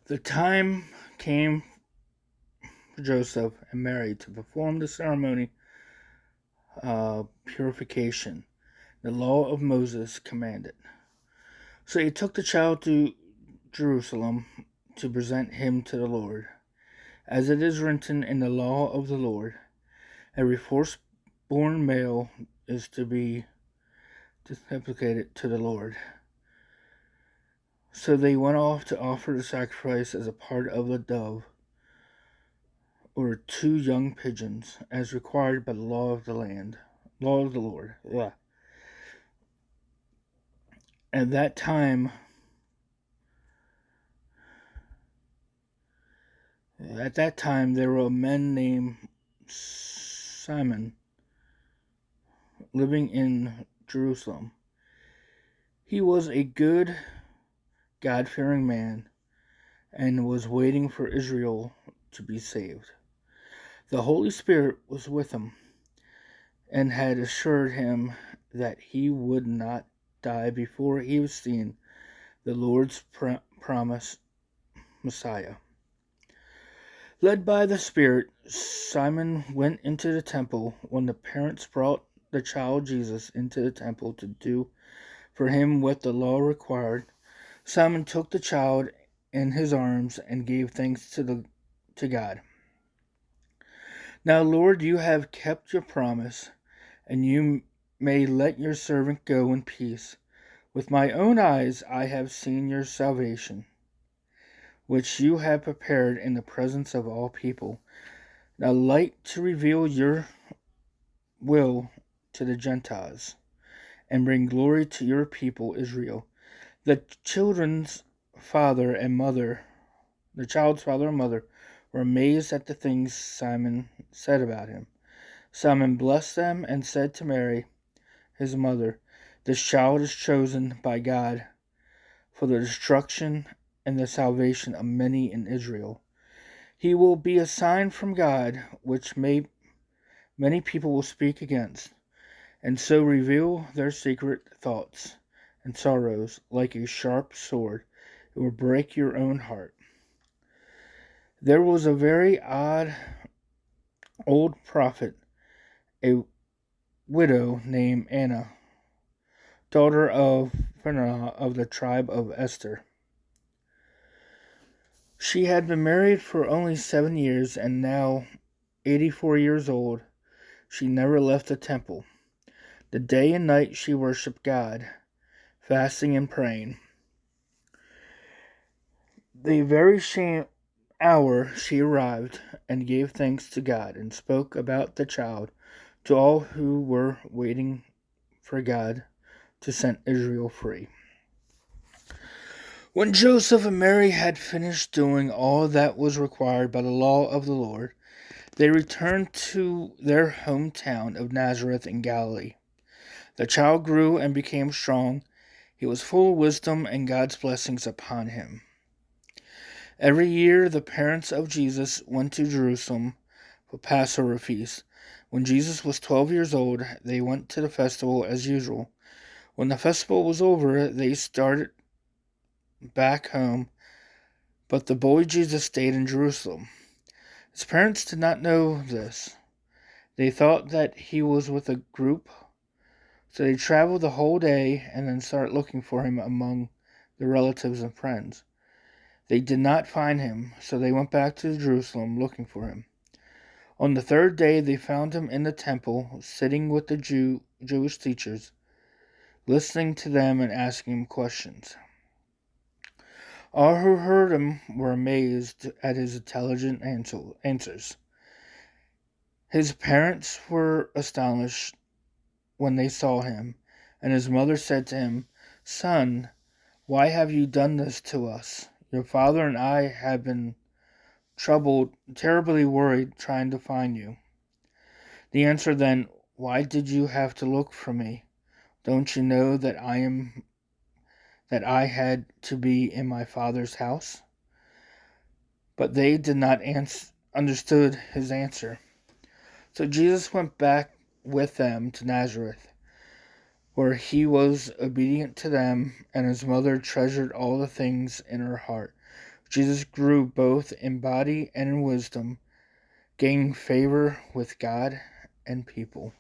The time came for Joseph and Mary to perform the ceremony of purification the law of Moses commanded. So he took the child to Jerusalem to present him to the Lord. As it is written in the law of the Lord, every firstborn male is to be dedicated to the Lord. So they went off to offer the sacrifice as a part of the dove, or two young pigeons, as required by the law of the land. Law of the Lord. Yeah. At that time, there were men named Simon living in Jerusalem. He was a good, God fearing man and was waiting for Israel to be saved. The Holy Spirit was with him and had assured him that he would not die before he was seen the Lord's promised Messiah. Led by the Spirit, Simon went into the temple when the parents brought the child Jesus into the temple to do for him what the law required. Simon took the child in his arms and gave thanks to God. Now, Lord, you have kept your promise, and you may let your servant go in peace. With my own eyes I have seen your salvation, which you have prepared in the presence of all people, a light to reveal your will to the Gentiles, and bring glory to your people Israel. The children's father and mother, the child's father and mother, were amazed at the things Simon said about him. Simon blessed them and said to Mary, his mother, "This child is chosen by God for the destruction and the salvation of many in Israel. He will be a sign from God, which many people will speak against, and so reveal their secret thoughts and sorrows like a sharp sword. It will break your own heart." There was a very odd old prophet, a widow named Anna, daughter of Phanuel of the tribe of Esther. She had been married for only 7 years, and now 84 years old, she never left the temple. The day and night she worshipped God, fasting and praying. The very same hour she arrived and gave thanks to God and spoke about the child to all who were waiting for God to set Israel free. When Joseph and Mary had finished doing all that was required by the law of the Lord, they returned to their hometown of Nazareth in Galilee. The child grew and became strong. He was full of wisdom, and God's blessings upon him. Every year, the parents of Jesus went to Jerusalem for Passover feast. When Jesus was 12 years old, they went to the festival as usual. When the festival was over, they started back home, but the boy Jesus stayed in Jerusalem. His parents did not know this. They thought that he was with a group, so they traveled the whole day and then started looking for him among the relatives and friends. They did not find him, so they went back to Jerusalem looking for him. On the third day, they found him in the temple, sitting with the Jewish teachers, listening to them and asking him questions. All who heard him were amazed at his intelligent answers. His parents were astonished when they saw him, and his mother said to him, "Son, why have you done this to us? Your father and I have been troubled, terribly worried, trying to find you." The answer then, "Why did you have to look for me? Don't you know that I had to be in my father's house?" But they did not understood his answer. So Jesus went back with them to Nazareth, where he was obedient to them, and his mother treasured all the things in her heart. Jesus grew both in body and in wisdom, gaining favor with God and people.